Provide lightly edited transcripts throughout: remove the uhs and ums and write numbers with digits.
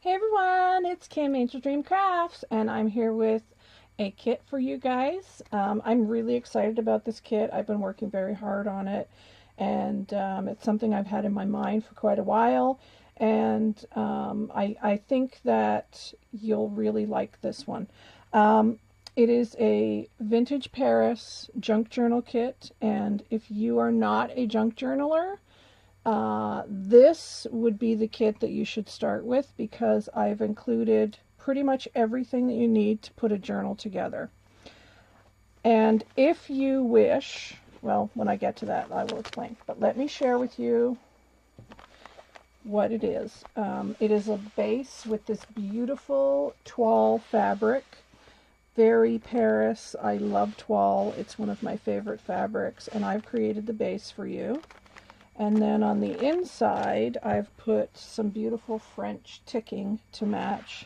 Hey everyone, it's Kim, Angeldreamcrafts, and I'm here with a kit for you guys. I'm really excited about this kit. I've been working very hard on it, and it's something I've had in my mind for quite a while, and I think that you'll really like this one. It is a vintage Paris junk journal kit, and if you are not a junk journaler, this would be the kit that you should start with because I've included pretty much everything that you need to put a journal together. And if you wish, well, when I get to that, I will explain. But let me share with you what it is. It is a base with this beautiful toile fabric. Very Paris. I love toile. It's one of my favorite fabrics, and I've created the base for you. And then on the inside, I've put some beautiful French ticking to match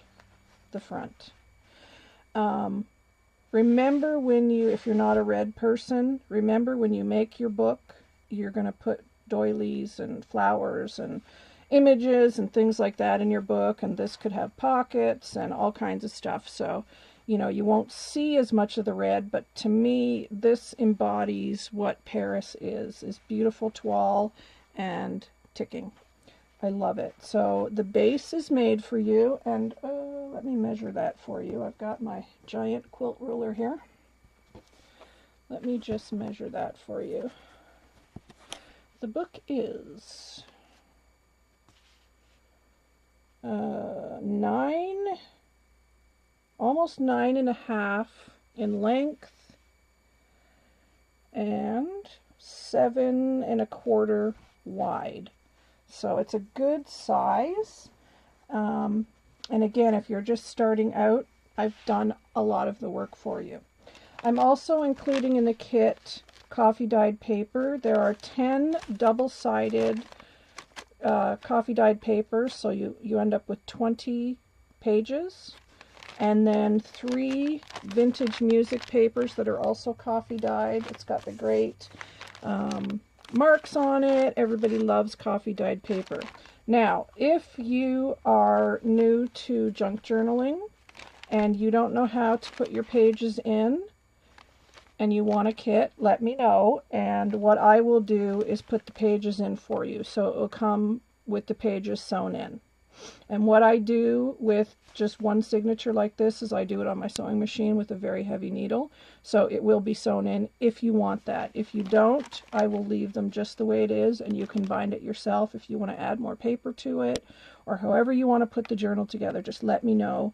the front. Remember when you, if you're not a red person, remember when you make your book, you're going to put doilies and flowers and images and things like that in your book, and this could have pockets and all kinds of stuff. So, you know, you won't see as much of the red, but to me, this embodies what Paris is beautiful toile and ticking. I love it. So the base is made for you, and let me measure that for you. I've got my giant quilt ruler here. Let me just measure that for you. The book is 9, almost 9.5 in length, and 7.25 wide. So it's a good size. And again, if you're just starting out, I've done a lot of the work for you. I'm also including in the kit coffee dyed paper. There are 10 double-sided coffee dyed papers, so you end up with 20 pages. And then 3 vintage music papers that are also coffee dyed. It's got the great marks on it. Everybody loves coffee dyed paper. Now, if you are new to junk journaling and you don't know how to put your pages in and you want a kit, let me know. And what I will do is put the pages in for you. So it will come with the pages sewn in. And what I do with just one signature like this is I do it on my sewing machine with a very heavy needle. So it will be sewn in if you want that. If you don't, I will leave them just the way it is, and you can bind it yourself if you want to add more paper to it, or however you want to put the journal together. Just let me know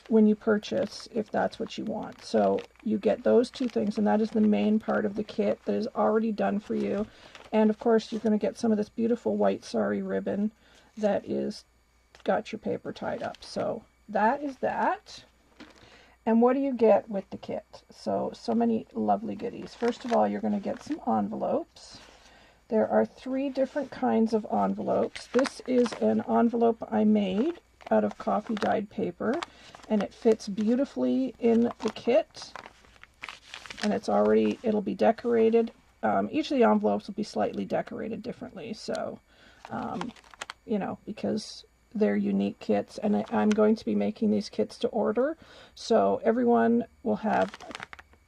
when you purchase if that's what you want. So you get those 2 things, and that is the main part of the kit that is already done for you. And of course, you're going to get some of this beautiful white sari ribbon that is got your paper tied up. So that is that. And what do you get with the kit? So many lovely goodies. First of all, you're going to get some envelopes. There are 3 different kinds of envelopes. This is an envelope I made out of coffee dyed paper, and it fits beautifully in the kit, and it'll be decorated. Each of the envelopes will be slightly decorated differently, so you know, because they're unique kits, and I'm going to be making these kits to order, so everyone will have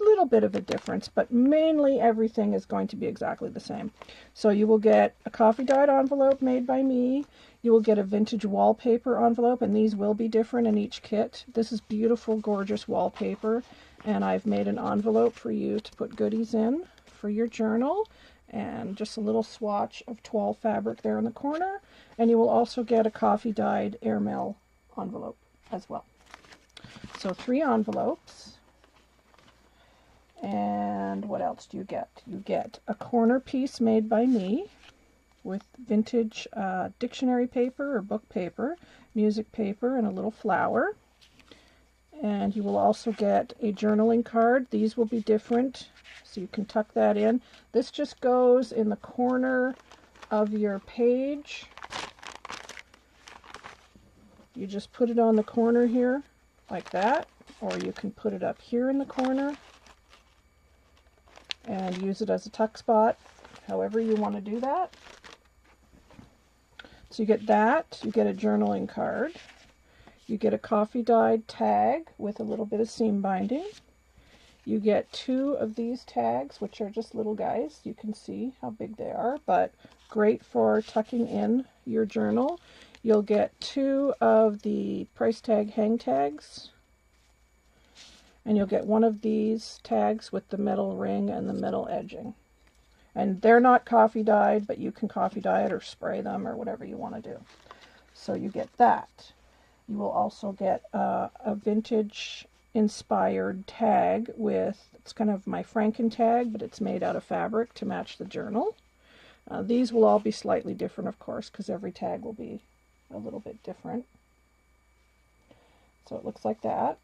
a little bit of a difference, but mainly everything is going to be exactly the same. So you will get a coffee dyed envelope made by me. You will get a vintage wallpaper envelope, and these will be different in each kit. This is beautiful, gorgeous wallpaper, and I've made an envelope for you to put goodies in for your journal, and just a little swatch of toile fabric there in the corner. And you will also get a coffee dyed airmail envelope as well. So 3 envelopes. And what else do you get? You get a corner piece made by me with vintage dictionary paper or book paper, music paper, and a little flower. And you will also get a journaling card. These will be different, so you can tuck that in. This just goes in the corner of your page. You just put it on the corner here, like that, or you can put it up here in the corner and use it as a tuck spot, however you want to do that. So you get that, you get a journaling card, you get a coffee dyed tag with a little bit of seam binding. You get 2 of these tags, which are just little guys. You can see how big they are, but great for tucking in your journal. You'll get 2 of the price tag hang tags, and you'll get 1 of these tags with the metal ring and the metal edging. And they're not coffee dyed, but you can coffee dye it or spray them or whatever you want to do. So you get that. You will also get a vintage inspired tag with, it's kind of my Franken tag, but it's made out of fabric to match the journal. These will all be slightly different, of course, because every tag will be a little bit different. So it looks like that.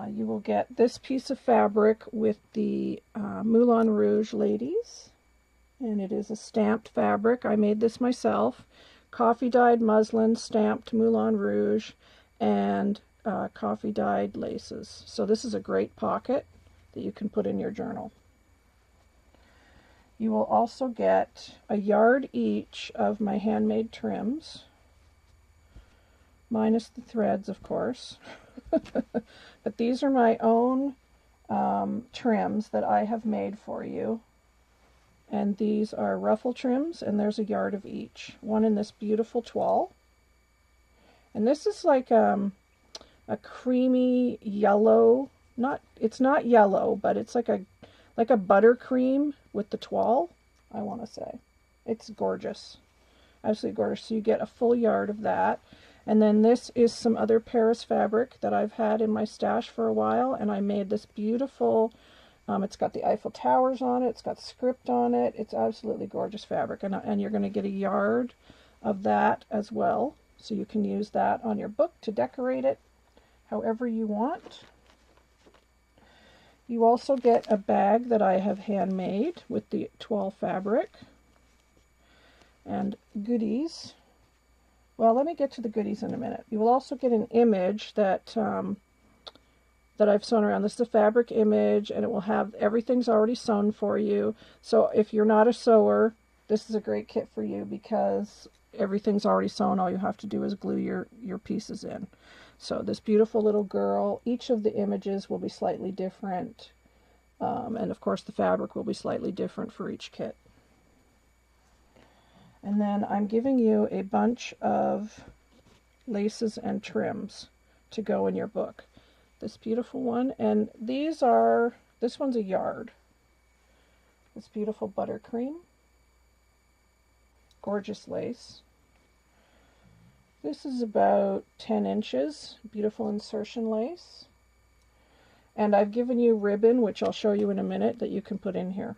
You will get this piece of fabric with the Moulin Rouge ladies, and it is a stamped fabric. I made this myself. Coffee dyed muslin, stamped Moulin Rouge, and coffee dyed laces. So this is a great pocket that you can put in your journal. You will also get a yard each of my handmade trims, minus the threads, of course. But these are my own trims that I have made for you. And these are ruffle trims, and there's a yard of each. One in this beautiful toile. And this is like a creamy yellow. It's not yellow, but it's like a buttercream with the toile, I want to say. It's gorgeous. Absolutely gorgeous. So you get a full yard of that. And then this is some other Paris fabric that I've had in my stash for a while, and I made this beautiful, it's got the Eiffel Towers on it, it's got script on it, it's absolutely gorgeous fabric, and you're going to get a yard of that as well, so you can use that on your book to decorate it however you want. You also get a bag that I have handmade with the toile fabric and goodies. Well, let me get to the goodies in a minute. You will also get an image that that I've sewn around. This is a fabric image, and it will have everything's already sewn for you. So if you're not a sewer, this is a great kit for you because everything's already sewn. All you have to do is glue your pieces in. So this beautiful little girl, each of the images will be slightly different. And of course the fabric will be slightly different for each kit. And then I'm giving you a bunch of laces and trims to go in your book. This beautiful one, and this one's a yard. This beautiful buttercream. Gorgeous lace. This is about 10 inches. Beautiful insertion lace. And I've given you ribbon, which I'll show you in a minute, that you can put in here.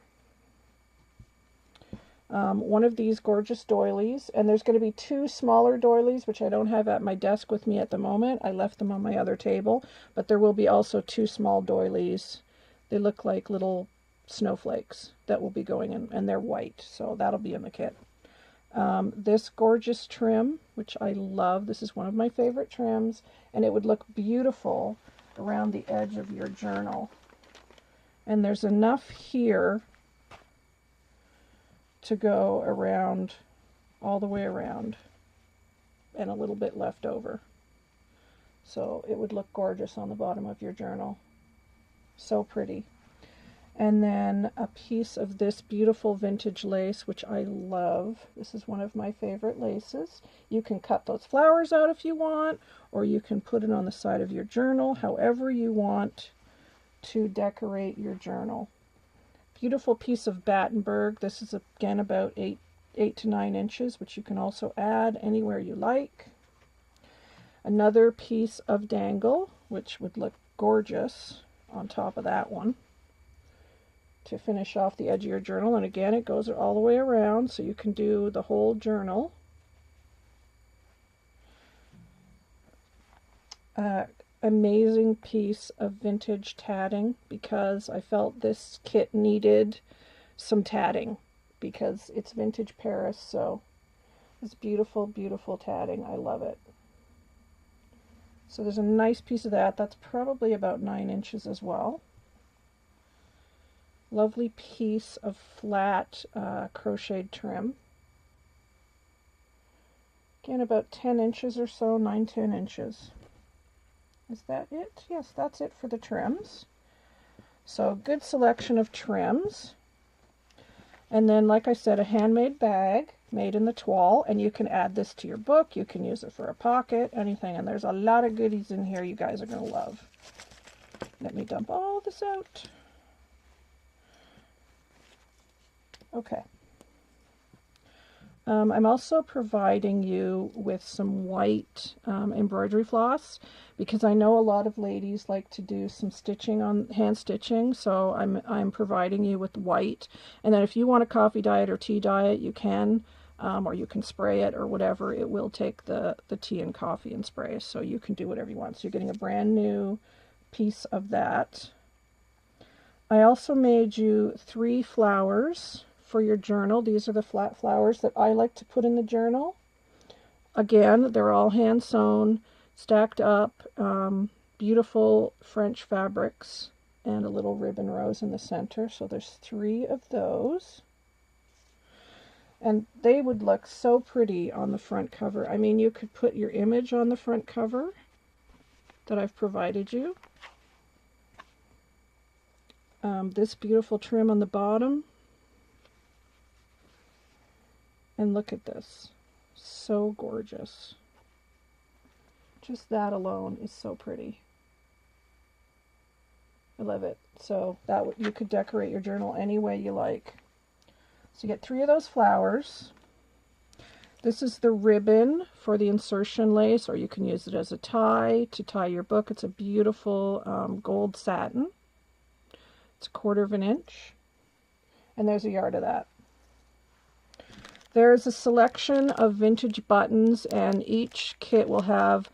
One of these gorgeous doilies, and there's going to be 2 smaller doilies, which I don't have at my desk with me at the moment. I left them on my other table, but there will be also 2 small doilies. They look like little snowflakes that will be going in, and they're white, so that'll be in the kit. This gorgeous trim, which I love, this is one of my favorite trims, and it would look beautiful around the edge of your journal. And there's enough here to go around, all the way around, and a little bit left over. So it would look gorgeous on the bottom of your journal. So pretty. And then a piece of this beautiful vintage lace, which I love. This is one of my favorite laces. You can cut those flowers out if you want, or you can put it on the side of your journal, however you want to decorate your journal. Beautiful piece of Battenberg. This is again about 8 to 9 inches, which you can also add anywhere you like. Another piece of dangle, which would look gorgeous on top of that one, to finish off the edge of your journal. And again, it goes all the way around, so you can do the whole journal. Amazing piece of vintage tatting, because I felt this kit needed some tatting because it's vintage Paris. So it's beautiful, beautiful tatting. I love it. So there's a nice piece of that. That's probably about 9 inches as well. Lovely piece of flat crocheted trim. Again, about 10 inches or so, 9-10 inches. Is that it? Yes, that's it for the trims. So good selection of trims. And then, like I said, a handmade bag made in the toile, and you can add this to your book. You can use it for a pocket, anything. And there's a lot of goodies in here you guys are going to love. Let me dump all this out. Okay. I'm also providing you with some white embroidery floss, because I know a lot of ladies like to do some stitching on hand stitching, so I'm providing you with white. And then if you want a coffee dye it or tea dye it, you can, or you can spray it or whatever. It will take the tea and coffee and spray, so you can do whatever you want. So you're getting a brand new piece of that. I also made you 3 flowers for your journal. These are the flat flowers that I like to put in the journal. Again, they're all hand sewn, stacked up, beautiful French fabrics, and a little ribbon rose in the center. So there's 3 of those. And they would look so pretty on the front cover. I mean, you could put your image on the front cover that I've provided you. This beautiful trim on the bottom. And look at this. So gorgeous. Just that alone is so pretty. I love it. So that you could decorate your journal any way you like. So you get 3 of those flowers. This is the ribbon for the insertion lace, or you can use it as a tie to tie your book. It's a beautiful gold satin. It's 1/4 of an inch. And there's a yard of that. There's a selection of vintage buttons, and each kit will have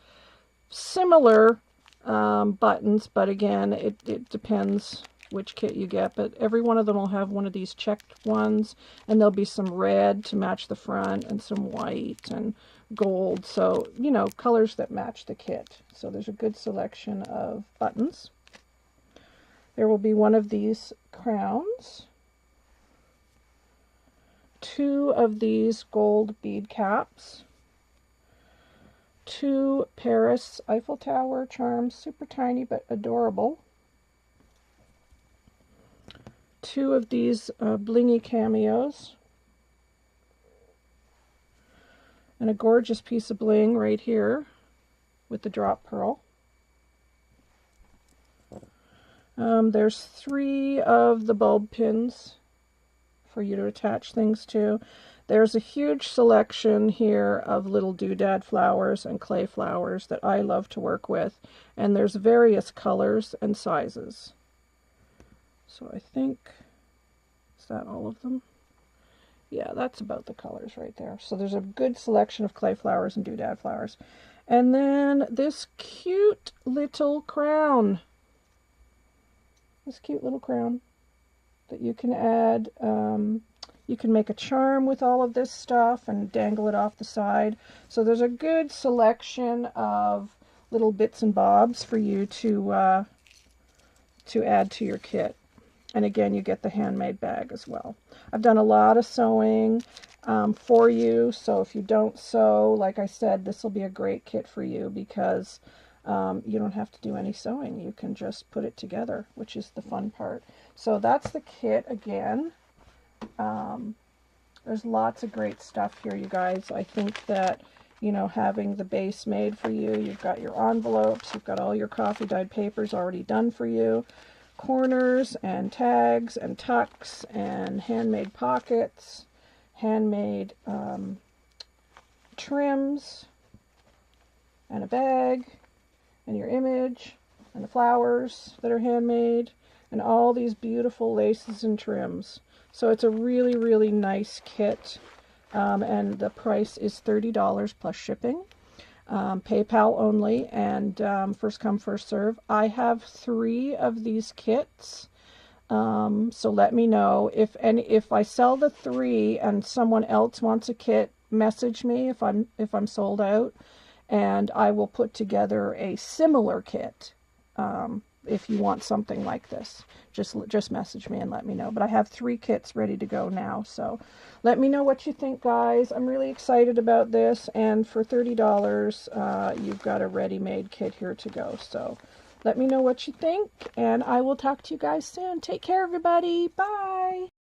similar buttons, but again, it depends which kit you get. But every one of them will have one of these checked ones, and there'll be some red to match the front, and some white and gold. So, you know, colors that match the kit. So there's a good selection of buttons. There will be one of these crowns. 2 of these gold bead caps, 2 Paris Eiffel Tower charms, super tiny but adorable, 2 of these blingy cameos, and a gorgeous piece of bling right here with the drop pearl. There's 3 of the bulb pins for you to attach things to. There's a huge selection here of little doodad flowers and clay flowers that I love to work with, and there's various colors and sizes. So I think, is that all of them? Yeah, that's about the colors right there. So there's a good selection of clay flowers and doodad flowers. And then this cute little crown. This cute little crown that you can add. You can make a charm with all of this stuff and dangle it off the side. So there's a good selection of little bits and bobs for you to add to your kit. And again, you get the handmade bag as well. I've done a lot of sewing for you, so if you don't sew, like I said, this will be a great kit for you, because you don't have to do any sewing. You can just put it together, which is the fun part. So that's the kit again. There's lots of great stuff here, you guys. I think that, you know, having the base made for you, you've got your envelopes, you've got all your coffee dyed papers already done for you, corners and tags and tucks and handmade pockets, handmade trims, and a bag, and your image, and the flowers that are handmade, and all these beautiful laces and trims. So it's a really, really nice kit, and the price is $30 plus shipping. PayPal only, and first come, first serve. I have 3 of these kits, so let me know if I sell the 3 and someone else wants a kit. Message me if I'm sold out, and I will put together a similar kit if you want something like this. Just message me and let me know. But I have 3 kits ready to go now, so let me know what you think, guys. I'm really excited about this, and for $30, you've got a ready-made kit here to go. So let me know what you think, and I will talk to you guys soon. Take care, everybody. Bye.